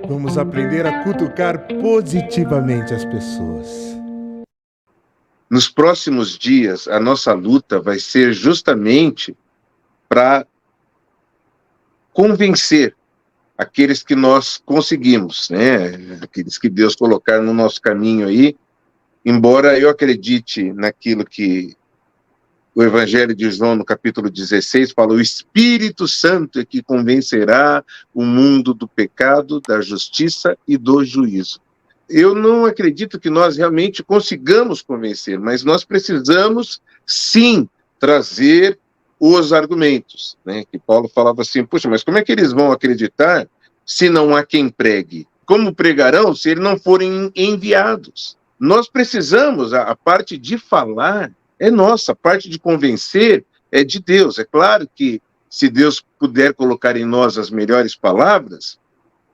Vamos aprender a cutucar positivamente as pessoas. Nos próximos dias, a nossa luta vai ser justamente para convencer aqueles que nós conseguimos, né? Aqueles que Deus colocar no nosso caminho aí, embora eu acredite naquilo que o Evangelho de João, no capítulo 16, fala: o Espírito Santo é que convencerá o mundo do pecado, da justiça e do juízo. Eu não acredito que nós realmente consigamos convencer, mas nós precisamos, sim, trazer os argumentos, né? Que Paulo falava assim: puxa, mas como é que eles vão acreditar se não há quem pregue? Como pregarão se eles não forem enviados? Nós precisamos, a parte de falar é nossa, a parte de convencer é de Deus. É claro que se Deus puder colocar em nós as melhores palavras,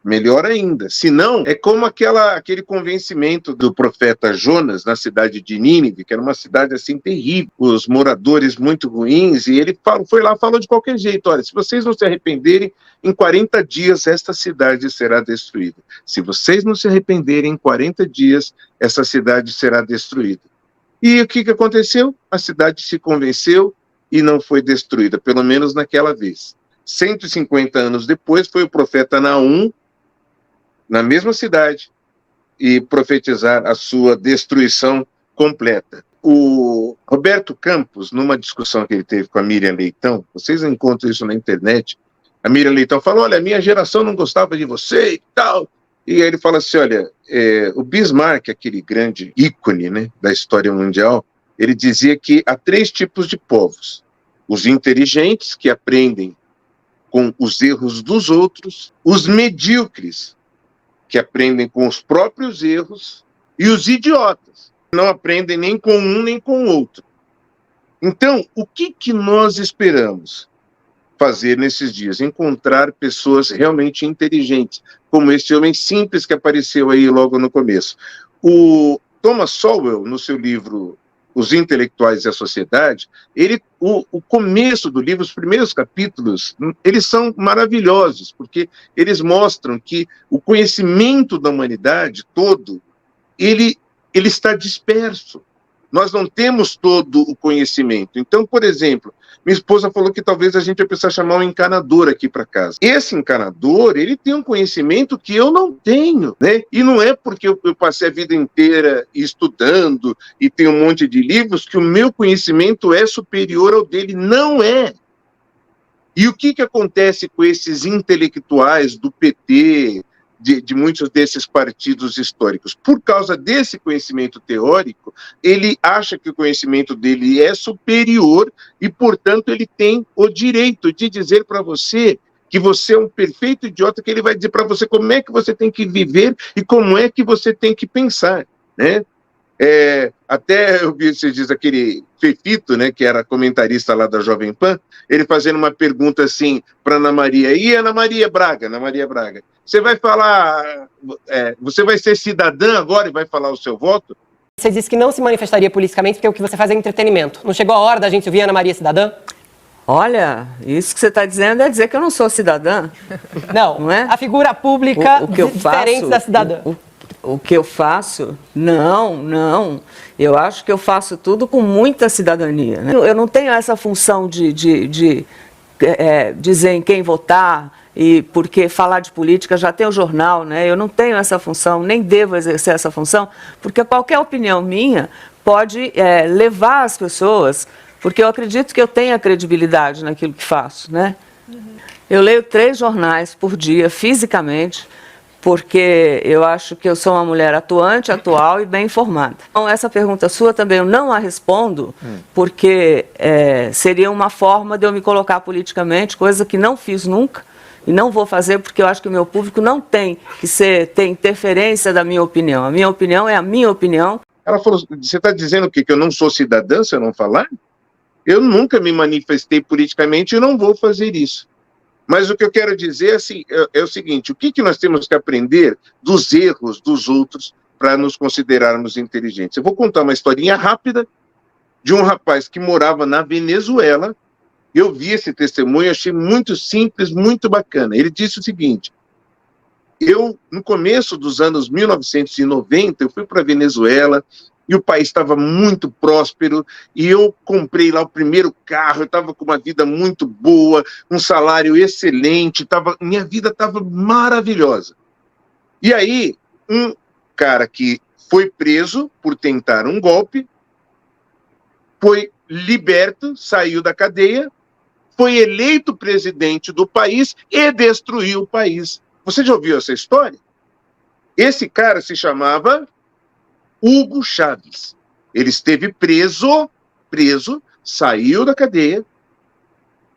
melhor ainda. Se não, é como aquele convencimento do profeta Jonas na cidade de Nínive, que era uma cidade assim terrível, os moradores muito ruins, e ele foi lá e falou de qualquer jeito: olha, se vocês não se arrependerem, em 40 dias esta cidade será destruída. Se vocês não se arrependerem, em 40 dias essa cidade será destruída. E o que aconteceu? A cidade se convenceu e não foi destruída, pelo menos naquela vez. 150 anos depois, foi o profeta Naum, na mesma cidade, e profetizar a sua destruição completa. O Roberto Campos, numa discussão que ele teve com a Miriam Leitão, vocês encontram isso na internet, a Miriam Leitão falou: olha, a minha geração não gostava de você e tal. E aí ele fala assim: olha, o Bismarck, aquele grande ícone, né, da história mundial, ele dizia que há 3 tipos de povos: os inteligentes, que aprendem com os erros dos outros; os medíocres, que aprendem com os próprios erros; e os idiotas, que não aprendem nem com um nem com o outro. Então, o que nós esperamos fazer nesses dias? Encontrar pessoas realmente inteligentes, como esse homem simples que apareceu aí logo no começo. O Thomas Sowell, no seu livro Os Intelectuais e a Sociedade, o começo do livro, os primeiros capítulos, eles são maravilhosos, porque eles mostram que o conhecimento da humanidade todo, ele está disperso. Nós não temos todo o conhecimento. Então, por exemplo, minha esposa falou que talvez a gente vai precisar chamar um encanador aqui para casa. Esse encanador, ele tem um conhecimento que eu não tenho, né? E não é porque eu passei a vida inteira estudando e tenho um monte de livros que o meu conhecimento é superior ao dele. Não é. E o que acontece com esses intelectuais do PT, de muitos desses partidos históricos? Por causa desse conhecimento teórico, ele acha que o conhecimento dele é superior e, portanto, ele tem o direito de dizer para você que você é um perfeito idiota, que ele vai dizer para você como é que você tem que viver e como é que você tem que pensar, né? Até eu vi esses dias aquele Fefito, né, que era comentarista lá da Jovem Pan, ele fazendo uma pergunta assim para Ana Maria: e Ana Maria Braga, você vai falar, você vai ser cidadã agora e vai falar o seu voto? Você disse que não se manifestaria politicamente porque o que você faz é entretenimento. Não chegou a hora da gente ouvir Ana Maria cidadã? Olha, isso que você está dizendo é dizer que eu não sou cidadã. Não é? A figura pública diferente da cidadã. O que eu faço? Não. Eu acho que eu faço tudo com muita cidadania, né? Eu não tenho essa função de dizer em quem votar, e porque falar de política já tem o jornal, né? Eu não tenho essa função, nem devo exercer essa função, porque qualquer opinião minha pode levar as pessoas, porque eu acredito que eu tenho a credibilidade naquilo que faço, né? Eu leio 3 jornais por dia, fisicamente, porque eu acho que eu sou uma mulher atuante, atual e bem informada. Então, essa pergunta sua também eu não a respondo, porque seria uma forma de eu me colocar politicamente, coisa que não fiz nunca e não vou fazer, porque eu acho que o meu público não tem que ter interferência da minha opinião. A minha opinião é a minha opinião. Ela falou: você está dizendo o quê? Que eu não sou cidadã se eu não falar? Eu nunca me manifestei politicamente e não vou fazer isso. Mas o que eu quero dizer assim, é o seguinte: o que nós temos que aprender dos erros dos outros para nos considerarmos inteligentes? Eu vou contar uma historinha rápida de um rapaz que morava na Venezuela. Eu vi esse testemunho, achei muito simples, muito bacana. Ele disse o seguinte: Eu, no começo dos anos 1990, eu fui para a Venezuela e o país estava muito próspero e eu comprei lá o primeiro carro, eu estava com uma vida muito boa, um salário excelente, minha vida estava maravilhosa. E aí, um cara que foi preso por tentar um golpe, foi liberto, saiu da cadeia, foi eleito presidente do país e destruiu o país. Você já ouviu essa história? Esse cara se chamava Hugo Chávez. Ele esteve preso, saiu da cadeia,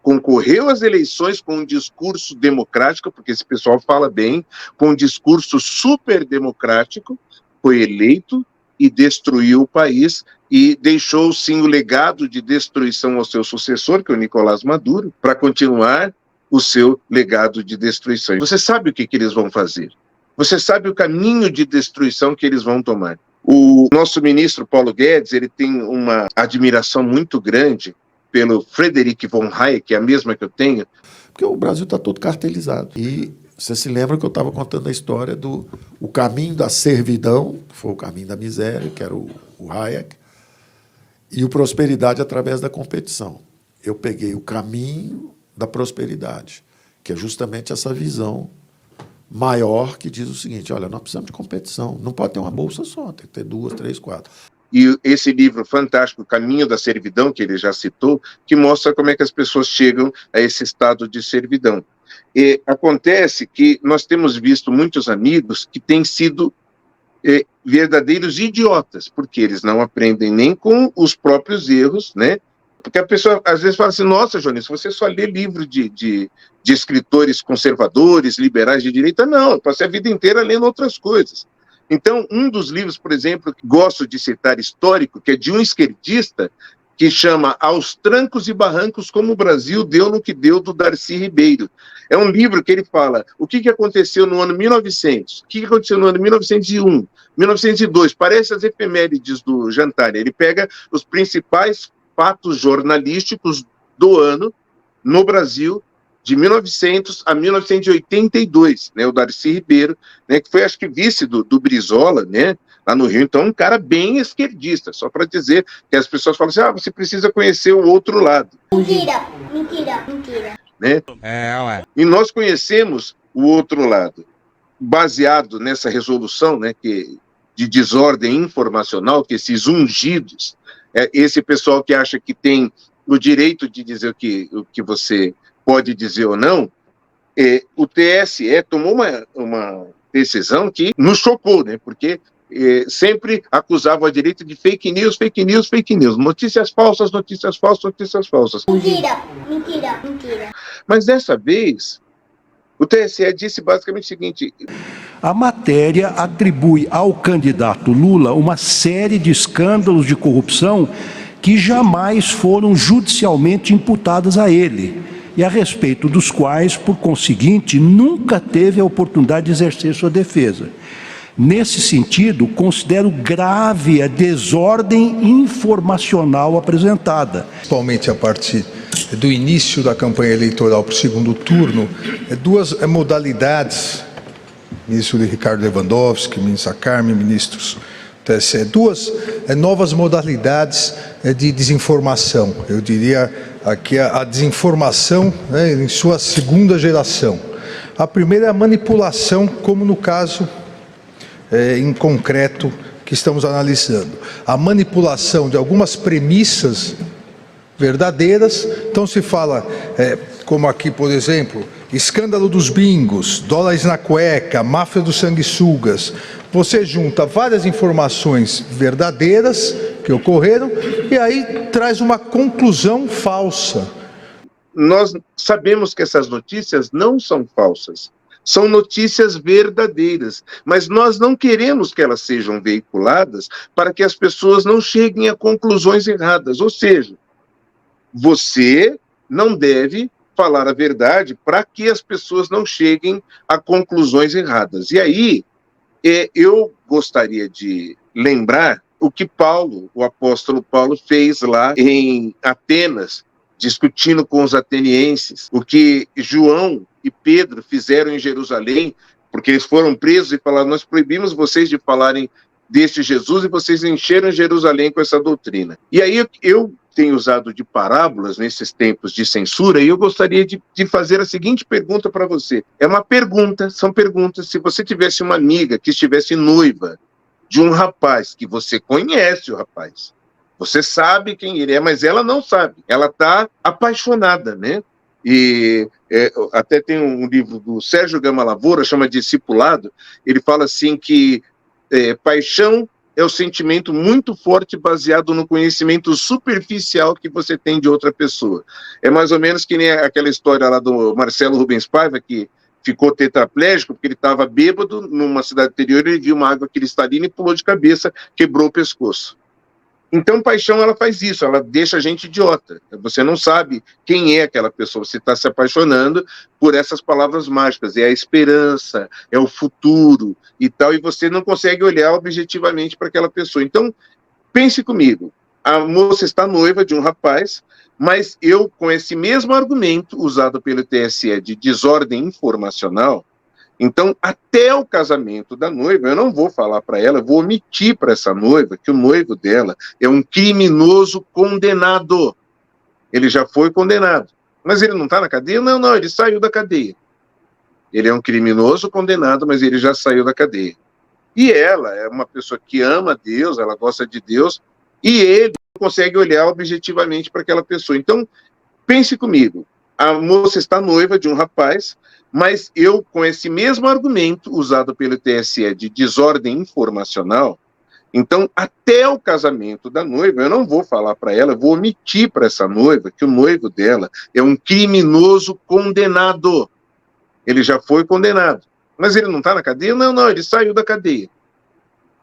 concorreu às eleições com um discurso democrático, porque esse pessoal fala bem, com um discurso super democrático, foi eleito e destruiu o país e deixou, sim, o legado de destruição ao seu sucessor, que é o Nicolás Maduro, para continuar o seu legado de destruição. Você sabe o que eles vão fazer. Você sabe o caminho de destruição que eles vão tomar. O nosso ministro Paulo Guedes, ele tem uma admiração muito grande pelo Friedrich von Hayek, que é a mesma que eu tenho. Porque o Brasil está todo cartelizado. E você se lembra que eu estava contando a história do o caminho da servidão, que foi o caminho da miséria, que era o Hayek, e o prosperidade através da competição. Eu peguei o caminho da prosperidade, que é justamente essa visão maior que diz o seguinte: olha, nós precisamos de competição, não pode ter uma bolsa só, tem que ter 2, 3, 4. E esse livro fantástico, Caminho da Servidão, que ele já citou, que mostra como é que as pessoas chegam a esse estado de servidão. E acontece que nós temos visto muitos amigos que têm sido verdadeiros idiotas, porque eles não aprendem nem com os próprios erros, né? Porque a pessoa às vezes fala assim: nossa, Jones, você só lê livro de escritores conservadores, liberais de direita. Não, eu passei a vida inteira lendo outras coisas. Então, um dos livros, por exemplo, que gosto de citar histórico, que é de um esquerdista, que chama Aos Trancos e Barrancos, como o Brasil deu no que deu, do Darcy Ribeiro. É um livro que ele fala o que aconteceu no ano 1900, o que aconteceu no ano 1901, 1902, parece as efemérides do Jantar. Ele pega os principais fatos jornalísticos do ano no Brasil, de 1900 a 1982, né, o Darcy Ribeiro, né, que foi, acho que, vice do Brizola, né, lá no Rio. Então, um cara bem esquerdista, só para dizer que as pessoas falam assim: você precisa conhecer o outro lado. Mentira. Né? E nós conhecemos o outro lado, baseado nessa resolução, né, de desordem informacional, que esses ungidos, esse pessoal que acha que tem o direito de dizer o que você pode dizer ou não, o TSE tomou uma decisão que nos chocou, né? Porque sempre acusava a direita de fake news, notícias falsas. Mentira. Mas dessa vez, o TSE disse basicamente o seguinte: a matéria atribui ao candidato Lula uma série de escândalos de corrupção que jamais foram judicialmente imputadas a ele, e a respeito dos quais, por conseguinte, nunca teve a oportunidade de exercer sua defesa. Nesse sentido, considero grave a desordem informacional apresentada. Principalmente a partir do início da campanha eleitoral para o segundo turno, duas modalidades, ministro Ricardo Lewandowski, ministra Carmen, ministros TSE, duas novas modalidades de desinformação. Eu diria aqui a desinformação, né, em sua segunda geração. A primeira é a manipulação, como no caso em concreto que estamos analisando. A manipulação de algumas premissas verdadeiras. Então se fala, como aqui, por exemplo, escândalo dos bingos, dólares na cueca, máfia dos sanguessugas. Você junta várias informações verdadeiras que ocorreram e aí traz uma conclusão falsa. Nós sabemos que essas notícias não são falsas, são notícias verdadeiras, mas nós não queremos que elas sejam veiculadas para que as pessoas não cheguem a conclusões erradas. Ou seja, você não deve falar a verdade para que as pessoas não cheguem a conclusões erradas. E aí, eu gostaria de lembrar o que o apóstolo Paulo fez lá em Atenas, discutindo com os atenienses, o que João e Pedro fizeram em Jerusalém, porque eles foram presos e falaram, nós proibimos vocês de falarem deste Jesus e vocês encheram Jerusalém com essa doutrina. E aí eu tenho usado de parábolas nesses tempos de censura e eu gostaria de fazer a seguinte pergunta para você. É uma pergunta, são perguntas. Se você tivesse uma amiga que estivesse noiva de um rapaz, que você conhece o rapaz, você sabe quem ele é, mas ela não sabe. Ela está apaixonada, né? E até tem um livro do Sérgio Gama Lavoura, chama Discipulado, ele fala assim que paixão é o sentimento muito forte baseado no conhecimento superficial que você tem de outra pessoa. É mais ou menos que nem aquela história lá do Marcelo Rubens Paiva, que ficou tetraplégico porque ele estava bêbado numa cidade interior, ele viu uma água cristalina e pulou de cabeça, quebrou o pescoço. Então, paixão, ela faz isso, ela deixa a gente idiota. Você não sabe quem é aquela pessoa, você está se apaixonando por essas palavras mágicas, é a esperança, é o futuro e tal, e você não consegue olhar objetivamente para aquela pessoa. Então, pense comigo, a moça está noiva de um rapaz, mas eu, com esse mesmo argumento usado pelo TSE de desordem informacional, então, até o casamento da noiva, eu não vou falar para ela, eu vou omitir para essa noiva que o noivo dela é um criminoso condenado. Ele já foi condenado. Mas ele não está na cadeia? Não, ele saiu da cadeia. Ele é um criminoso condenado, mas ele já saiu da cadeia. E ela é uma pessoa que ama Deus, ela gosta de Deus, e ele não consegue olhar objetivamente para aquela pessoa. Então, pense comigo, a moça está noiva de um rapaz, mas eu, com esse mesmo argumento usado pelo TSE de desordem informacional, então, até o casamento da noiva, eu não vou falar para ela, eu vou omitir para essa noiva que o noivo dela é um criminoso condenado. Ele já foi condenado. Mas ele não está na cadeia? Não, ele saiu da cadeia.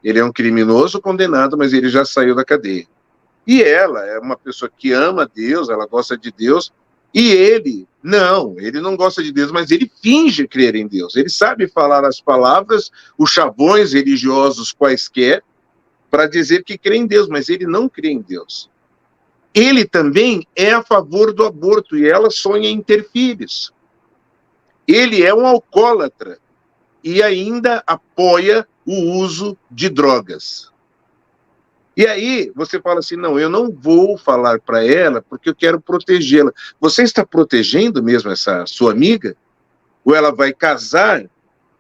Ele é um criminoso condenado, mas ele já saiu da cadeia. E ela é uma pessoa que ama Deus, ela gosta de Deus, e ele não gosta de Deus, mas ele finge crer em Deus. Ele sabe falar as palavras, os chavões religiosos quaisquer, para dizer que crê em Deus, mas ele não crê em Deus. Ele também é a favor do aborto, e ela sonha em ter filhos. Ele é um alcoólatra, e ainda apoia o uso de drogas. E aí, você fala assim, não, eu não vou falar para ela porque eu quero protegê-la. Você está protegendo mesmo essa sua amiga? Ou ela vai casar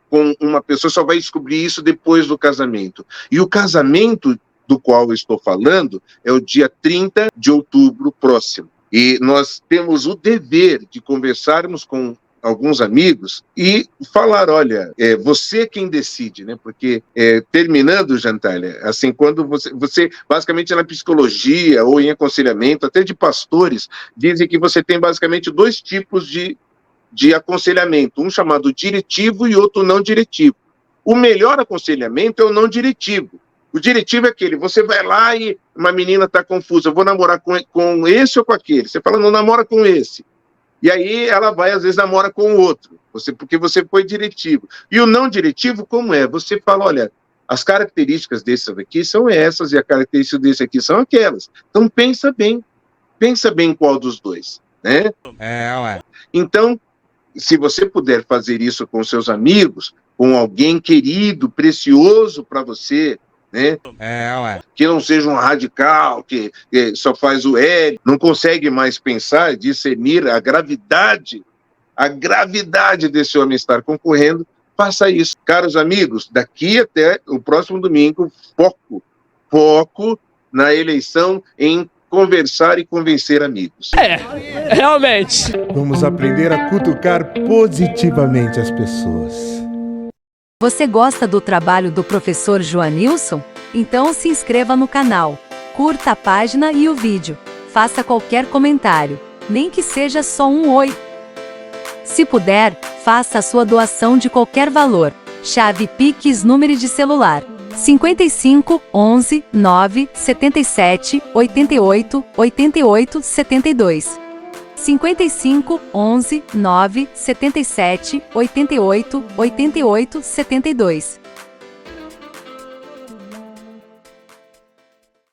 com uma pessoa, só vai descobrir isso depois do casamento? E o casamento do qual eu estou falando é o dia 30 de outubro próximo. E nós temos o dever de conversarmos com alguns amigos e falar, olha, você quem decide, né? Porque terminando, Jantália, assim, quando você basicamente na psicologia ou em aconselhamento, até de pastores, dizem que você tem basicamente dois tipos de aconselhamento, um chamado diretivo e outro não diretivo. O melhor aconselhamento é o não diretivo. O diretivo é aquele, você vai lá e uma menina está confusa, eu vou namorar com esse ou com aquele. Você fala, não namora com esse. E aí ela vai, às vezes, namora com o outro, porque você foi diretivo. E o não diretivo, como é? Você fala, olha, as características desse aqui são essas e as características desse aqui são aquelas. Então pensa bem qual dos dois, né? Então, se você puder fazer isso com seus amigos, com alguém querido, precioso para você, né? Que não seja um radical, que só faz o L, não consegue mais pensar, discernir a gravidade desse homem estar concorrendo, faça isso. Caros amigos, daqui até o próximo domingo, foco na eleição em conversar e convencer amigos. Realmente. Vamos aprender a cutucar positivamente as pessoas. Você gosta do trabalho do professor Joanilson? Então se inscreva no canal, curta a página e o vídeo, faça qualquer comentário, nem que seja só um oi. Se puder, faça a sua doação de qualquer valor. Chave Pix, número de celular 55 11 9 77 88 88 72. 55 11 9 77 88 88 72.